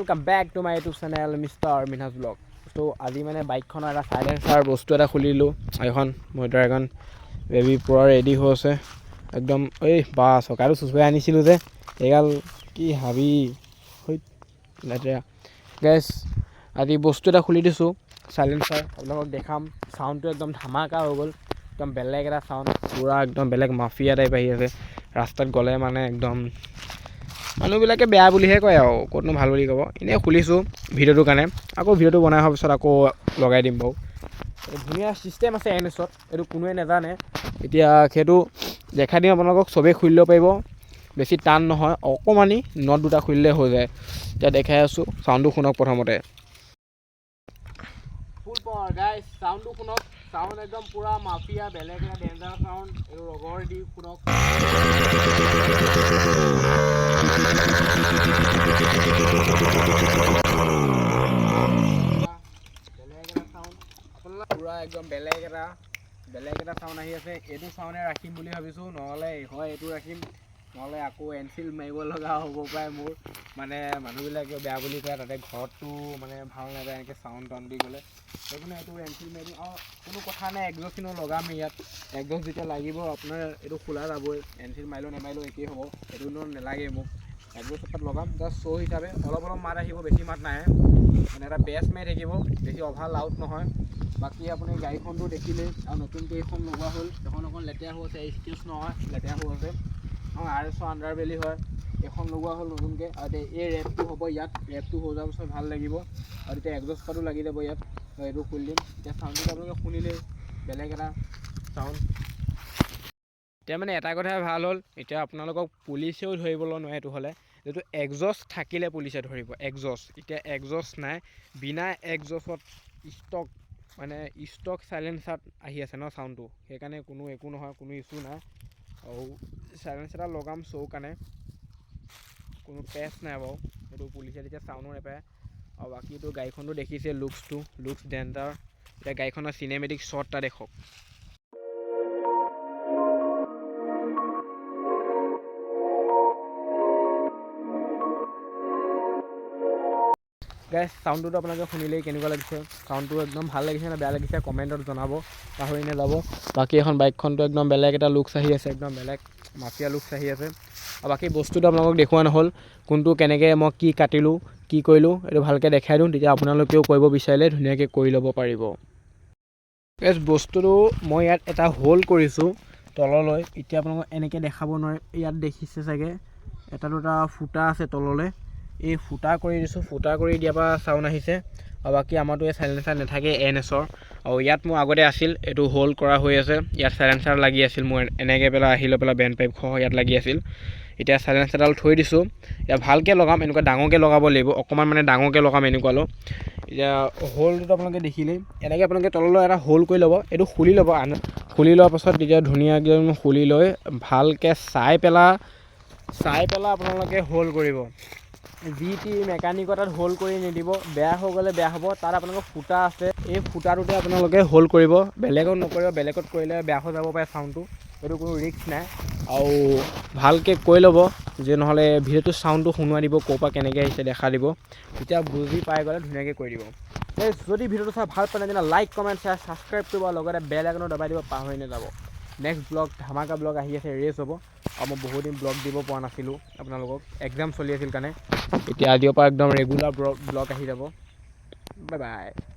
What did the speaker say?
Welcome back to my YouTube channel Mr. Minhas Vlog. So আজি মানে বাইকখনৰ এটা সাইলেন্সাৰ বস্তু এটা খুলিলো এখন মইটো এখন বেবি পুৰা ৰেডি হৈ আছে একদম এই বা সকালে সুসুৱাই আনিছিলো যে এগাল কি হাবি হইত লেটেৰা গাইস আজি বস্তু এটা খুলি দিছো সাইলেন্সাৰ আপোনালোকক দেখাম সাউন্ডটো একদম ধামাকা হৈ গল একদম বেলেগ এটা সাউন্ড পুৰা একদম বেলেগ মাফিয়া টাইপ আহি আছে ৰাস্তাত গলে মানে একদম মানুহবিলাকে বেয়া বুলিহে কয় আৰু কোনটো ভাল বুলি ক'ব এনে খুলিছো ভিডিওটোৰ কাৰণে আকৌ ভিডিওটো বনাই হোৱাৰ পিছত আকৌ লগাই দিম বাৰু ধুনীয়া সিস্টেম আছে এনএছত এইটো কোনোৱে নাজানে এতিয়া সেইটো দেখাই দিম আপোনালোকক সবে খুলি ল'ব পাৰিব বেছি টান নহয় অকমানি নট দুটা খুলিলে হৈ যায় এতিয়া দেখাই আছো সাউন্ডটো শুনক প্ৰথমতে ফুল পাৱাৰ গাইস সাউন্ডটো শুনক সাউন্ড একদম পুৰা মাফিয়া বেলেগ এটা ডেঞ্জাৰ সাউন্ড এইটো ৰগৰ দি শুনক পুৰা একদম বেলেগ এটা সাউন্ড আহি আছে এইটো সাউন্ডে ৰাখিম বুলি ভাবিছো নহলে হয় এইটো ৰাখিম নহলে আকৌ এনফিল মাৰিব লগা হ'ব পাৰে মোৰ মানে মানুহবিলাকে বেয়া বুলি কয় তাতে ঘৰটো মানে ভাল নাযায় এনেকৈ সাউন্ড টাউন দি গ'লে সেইকাৰণে এইটো এনফিল মাৰি আৰু কোনো কথা নাই একজষ্টিনো লগাম ইয়াত একজষ্ট যেতিয়া লাগিব আপোনাৰ এইটো খোলা যাবই এনফিল মাৰিলেও নেমাৰিলেও একেই হ'ব এইটো নালাগে মোক একজষ্ট তাত লগাম জাষ্ট শ্ব' হিচাপে অলপ মাত আহিব বেছি মাত নাহে মানে এটা বেছ মাৰি থাকিব বেছি অভাৰ লাউড নহয় বাকী আপুনি গাড়ীখনটো দেখিলেই আৰু নতুনকৈ এইখন লগোৱা হ'ল এখন অকণ লেতেৰা হৈ আছে এক্সকিউজ নহয় লেতেৰা হৈ আছে RS আণ্ডাৰবেলি হয় এখন লগোৱা হ'ল নতুনকৈ আৰু এই ৰেপটো হ'ব ইয়াত ৰেপটো হৈ যোৱাৰ পিছত ভাল লাগিব আৰু এতিয়া একজষ্ট পাতো লাগি যাব ইয়াত এইটো খুলি দিম এতিয়া চাউণ্ডটো আপোনালোকে শুনিলেই বেলেগ এটা চাউণ্ড এতিয়া মানে এটা কথাই ভাল হ'ল এতিয়া আপোনালোকক পুলিচেও ধৰিবলৈ নোৱাৰে এইটো হ'লে যিটো একজষ্ট থাকিলে পুলিচে ধৰিব একজষ্ট এতিয়া একজষ্ট নাই বিনা একজষ্টত ষ্টক সাইলেন্সাৰ আহি আছে ন সাউণ্ডটো সেইকাৰণে একো নহয় কোনো ইছ্যু নাই আৰু সাইলেন্সাৰ এটা লগাম শ্ব' কাৰণে কোনো পেচ নাই বাৰু সেইটো পুলিচে তেতিয়া চাউণ্ডো নাপায় আৰু বাকীটো গাড়ীখনটো দেখিছে লুকছ ডেঞ্জাৰ এতিয়া গাড়ীখনৰ চিনেমেটিক শ্বট এটা দেখক গাইছ সাউণ্ডটো আপোনালোকে শুনিলেই কেনেকুৱা লাগিছে সাউণ্ডটো একদম ভাল লাগিছে নে বেয়া লাগিছে কমেণ্টত জনাব পাহৰি নাযাব বাকী এখন বাইকখনটো একদম বেলেগ এটা লুকছ আহি আছে একদম বেলেগ মাফিয়া লুকছ আহি আছে আৰু বাকী বস্তুটো আপোনালোকক দেখুওৱা নহ'ল কোনটো কেনেকৈ মই কি কাটিলোঁ কি কৰিলোঁ এইটো ভালকৈ দেখাই দিওঁ তেতিয়া আপোনালোকেও কৰিব বিচাৰিলে ধুনীয়াকৈ কৰি ল'ব পাৰিব গাইছ বস্তুটো মই ইয়াত এটা হোল কৰিছোঁ তললৈ এতিয়া আপোনালোকক এনেকৈ দেখাব নোৱাৰে ইয়াত দেখিছে চাগে এটা দুটা ফুটা আছে তললৈ এই ফুটা কৰি দিছোঁ ফুটা কৰি দিয়াৰ পৰা চাউণ্ড আহিছে আৰু বাকী আমাৰতো এই সাইলেন্সাৰ নাথাকে NSৰ আৰু ইয়াত মোৰ আগতে আছিল এইটো হোল্ড কৰা হৈ আছে ইয়াত সাইলেন্সাৰ লাগি আছিল মোৰ এনেকৈ পেলাই আহি লৈ পেলাই বেণ্ড পাইপ সহ ইয়াত লাগি আছিল এতিয়া সাইলেন্সাৰডাল থৈ দিছোঁ এতিয়া ভালকৈ লগাম এনেকুৱা ডাঙৰকৈ লগাব লাগিব অকণমান মানে ডাঙৰকৈ লগাম এনেকুৱালৈ এতিয়া হোলটো আপোনালোকে দেখিলেই এনেকৈ আপোনালোকে তললৈ এটা হোল্ড কৰি ল'ব এইটো খুলি ল'ব খুলি লোৱাৰ পাছত তেতিয়া ধুনীয়াকৈ খুলি লৈ ভালকৈ চাই পেলাই আপোনালোকে হোল্ড কৰিব যি টি মেকানিকৰ তাত হোল্ড কৰি নিদিব বেয়া হৈ গ'লে বেয়া হ'ব তাত আপোনালোকৰ ফুটা আছে এই ফুটাটোতে আপোনালোকে হোল্ড কৰিব বেলেগত নকৰিব বেলেগত কৰিলে বেয়া হৈ যাব পাৰে চাউণ্ডটো এইটো কোনো ৰিস্ক নাই আৰু ভালকৈ কৈ ল'ব যে নহ'লে ভিডিঅ'টো চাউণ্ডটো শুনোৱা দিব ক'ৰ পৰা কেনেকৈ আহিছে দেখা দিব তেতিয়া বুজি পাই গ'লে ধুনীয়াকৈ কৰি দিব যদি ভিডিঅ'টো চাই ভাল পায় তেনে লাইক কমেণ্ট শ্বেয়াৰ ছাবস্ক্ৰাইব কৰিব লগতে বেল আইকনটো দবাই দিব পাহৰি নাযাব নেক্সট ব্লগ ধামাকা ব্লগ আহি আছে ৰেচ হ'ব আৰু মই বহুত দিন ব্লগ দিব পৰা নাছিলোঁ আপোনালোকক এক্সাম চলি আছিল কাৰণে এতিয়া আজিৰ পৰা একদম ৰেগুলাৰ ব্লগ আহি যাব বাই বাই